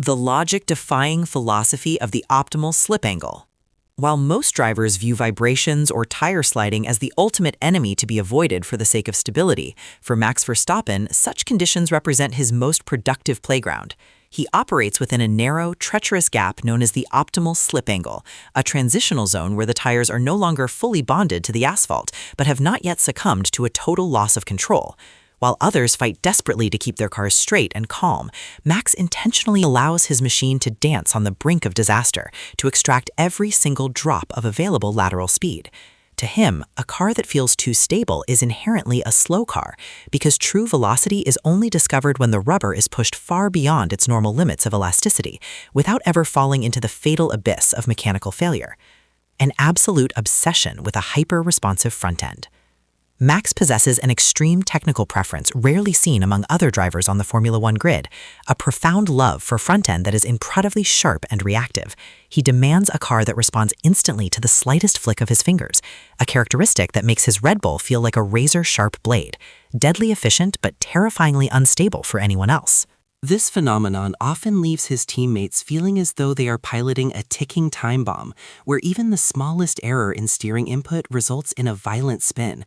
The logic-defying philosophy of the optimal slip angle. While most drivers view vibrations or tire sliding as the ultimate enemy to be avoided for the sake of stability, for Max Verstappen, such conditions represent his most productive playground. He operates within a narrow, treacherous gap known as the optimal slip angle, a transitional zone where the tires are no longer fully bonded to the asphalt, but have not yet succumbed to a total loss of control. While others fight desperately to keep their cars straight and calm, Max intentionally allows his machine to dance on the brink of disaster, to extract every single drop of available lateral speed. To him, a car that feels too stable is inherently a slow car, because true velocity is only discovered when the rubber is pushed far beyond its normal limits of elasticity, without ever falling into the fatal abyss of mechanical failure. An absolute obsession with a hyper-responsive front end. Max possesses an extreme technical preference rarely seen among other drivers on the Formula One grid, a profound love for front end that is incredibly sharp and reactive. He demands a car that responds instantly to the slightest flick of his fingers, a characteristic that makes his Red Bull feel like a razor-sharp blade, deadly efficient but terrifyingly unstable for anyone else. This phenomenon often leaves his teammates feeling as though they are piloting a ticking time bomb, where even the smallest error in steering input results in a violent spin.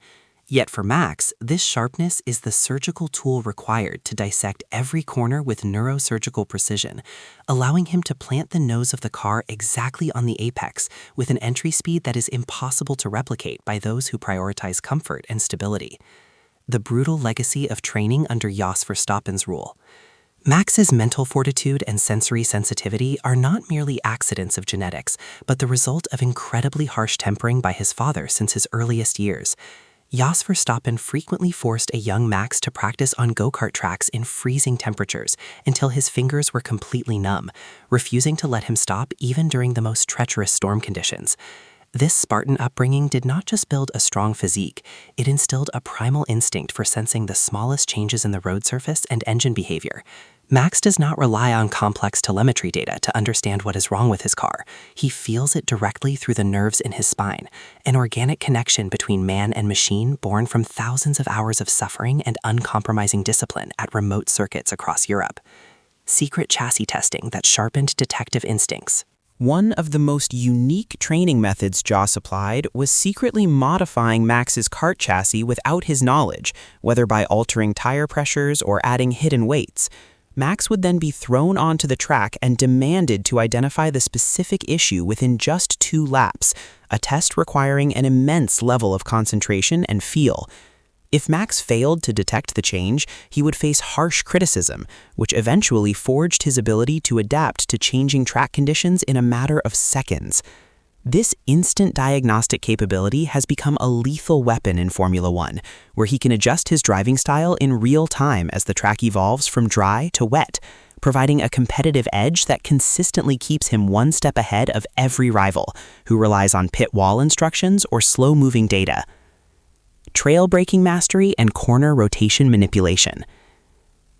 Yet for Max, this sharpness is the surgical tool required to dissect every corner with neurosurgical precision, allowing him to plant the nose of the car exactly on the apex with an entry speed that is impossible to replicate by those who prioritize comfort and stability. The brutal legacy of training under Jos Verstappen's rule. Max's mental fortitude and sensory sensitivity are not merely accidents of genetics, but the result of incredibly harsh tempering by his father since his earliest years. Jos Verstappen frequently forced a young Max to practice on go-kart tracks in freezing temperatures until his fingers were completely numb, refusing to let him stop even during the most treacherous storm conditions. This Spartan upbringing did not just build a strong physique, it instilled a primal instinct for sensing the smallest changes in the road surface and engine behavior. Max does not rely on complex telemetry data to understand what is wrong with his car. He feels it directly through the nerves in his spine, an organic connection between man and machine born from thousands of hours of suffering and uncompromising discipline at remote circuits across Europe. Secret chassis testing that sharpened detective instincts. One of the most unique training methods Jos applied was secretly modifying Max's kart chassis without his knowledge, whether by altering tire pressures or adding hidden weights. Max would then be thrown onto the track and demanded to identify the specific issue within just 2 laps, a test requiring an immense level of concentration and feel. If Max failed to detect the change, he would face harsh criticism, which eventually forged his ability to adapt to changing track conditions in a matter of seconds. This instant diagnostic capability has become a lethal weapon in Formula One, where he can adjust his driving style in real time as the track evolves from dry to wet, providing a competitive edge that consistently keeps him one step ahead of every rival, who relies on pit wall instructions or slow-moving data. Trail braking mastery and corner rotation manipulation.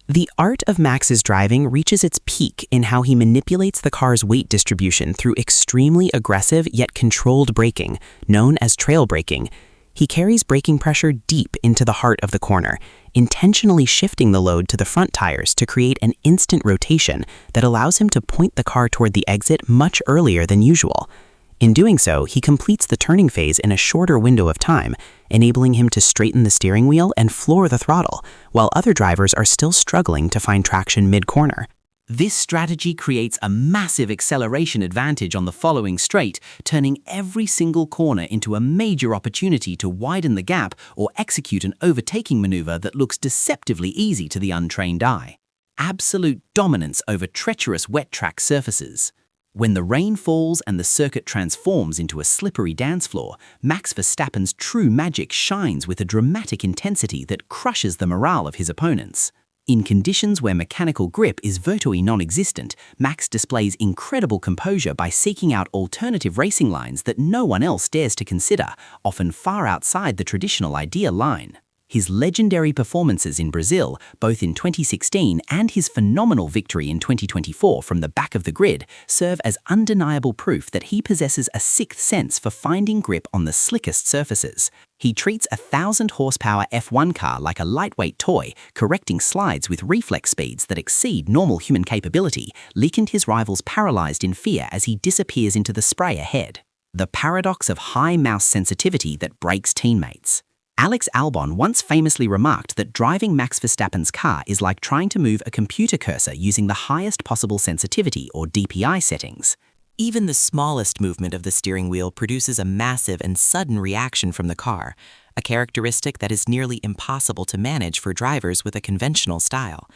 The art of Max's driving reaches its peak in how he manipulates the car's weight distribution through extremely aggressive yet controlled braking, known as trail braking. He carries braking pressure deep into the heart of the corner, intentionally shifting the load to the front tires to create an instant rotation that allows him to point the car toward the exit much earlier than usual. In doing so, he completes the turning phase in a shorter window of time, enabling him to straighten the steering wheel and floor the throttle, while other drivers are still struggling to find traction mid-corner. This strategy creates a massive acceleration advantage on the following straight, turning every single corner into a major opportunity to widen the gap or execute an overtaking maneuver that looks deceptively easy to the untrained eye. Absolute dominance over treacherous wet track surfaces. When the rain falls and the circuit transforms into a slippery dance floor, Max Verstappen's true magic shines with a dramatic intensity that crushes the morale of his opponents. In conditions where mechanical grip is virtually non-existent, Max displays incredible composure by seeking out alternative racing lines that no one else dares to consider, often far outside the traditional idea line. His legendary performances in Brazil, both in 2016 and his phenomenal victory in 2024 from the back of the grid, serve as undeniable proof that he possesses a sixth sense for finding grip on the slickest surfaces. He treats a 1,000-horsepower F1 car like a lightweight toy, correcting slides with reflex speeds that exceed normal human capability, leaving his rivals paralyzed in fear as he disappears into the spray ahead. The paradox of high mouse sensitivity that breaks teammates. Alex Albon once famously remarked that driving Max Verstappen's car is like trying to move a computer cursor using the highest possible sensitivity or DPI settings. Even the smallest movement of the steering wheel produces a massive and sudden reaction from the car, a characteristic that is nearly impossible to manage for drivers with a conventional style.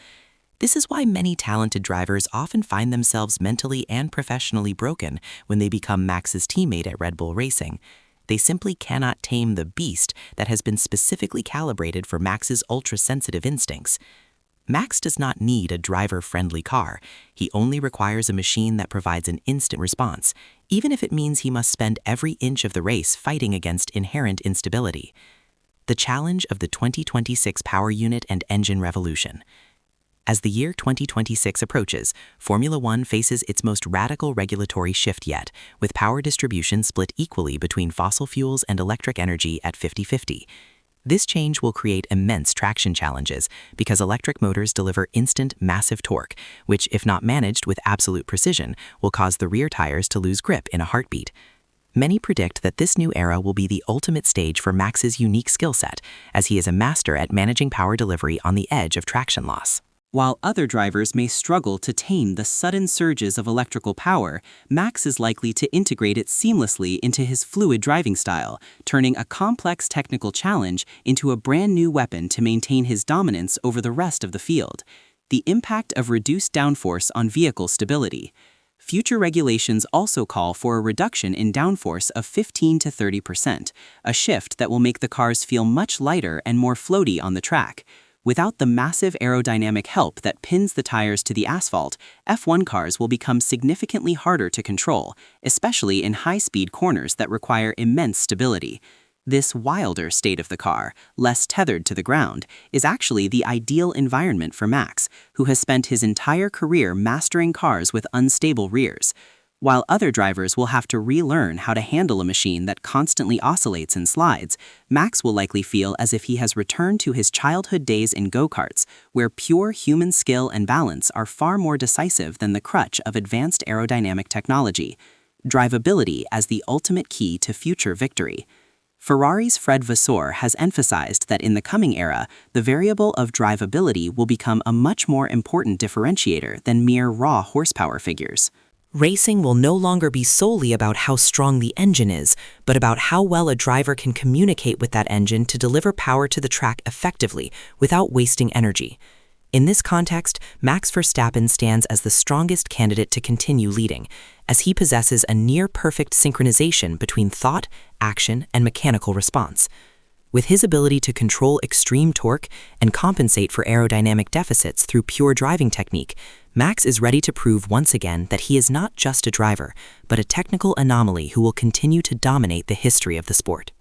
This is why many talented drivers often find themselves mentally and professionally broken when they become Max's teammate at Red Bull Racing. They simply cannot tame the beast that has been specifically calibrated for Max's ultra-sensitive instincts. Max does not need a driver-friendly car. He only requires a machine that provides an instant response, even if it means he must spend every inch of the race fighting against inherent instability. The challenge of the 2026 power unit and engine revolution. As the year 2026 approaches, Formula One faces its most radical regulatory shift yet, with power distribution split equally between fossil fuels and electric energy at 50-50. This change will create immense traction challenges because electric motors deliver instant, massive torque, which, if not managed with absolute precision, will cause the rear tires to lose grip in a heartbeat. Many predict that this new era will be the ultimate stage for Max's unique skill set, as he is a master at managing power delivery on the edge of traction loss. While other drivers may struggle to tame the sudden surges of electrical power, Max is likely to integrate it seamlessly into his fluid driving style, turning a complex technical challenge into a brand new weapon to maintain his dominance over the rest of the field. The impact of reduced downforce on vehicle stability. Future regulations also call for a reduction in downforce of 15 to 30%, a shift that will make the cars feel much lighter and more floaty on the track. Without the massive aerodynamic help that pins the tires to the asphalt, F1 cars will become significantly harder to control, especially in high-speed corners that require immense stability. This wilder state of the car, less tethered to the ground, is actually the ideal environment for Max, who has spent his entire career mastering cars with unstable rears. While other drivers will have to relearn how to handle a machine that constantly oscillates and slides, Max will likely feel as if he has returned to his childhood days in go-karts, where pure human skill and balance are far more decisive than the crutch of advanced aerodynamic technology. Drivability as the ultimate key to future victory. Ferrari's Fred Vasseur has emphasized that in the coming era, the variable of drivability will become a much more important differentiator than mere raw horsepower figures. Racing will no longer be solely about how strong the engine is, but about how well a driver can communicate with that engine to deliver power to the track effectively without wasting energy. In this context, Max Verstappen stands as the strongest candidate to continue leading, as he possesses a near-perfect synchronization between thought, action, and mechanical response. With his ability to control extreme torque and compensate for aerodynamic deficits through pure driving technique, Max is ready to prove once again that he is not just a driver, but a technical anomaly who will continue to dominate the history of the sport.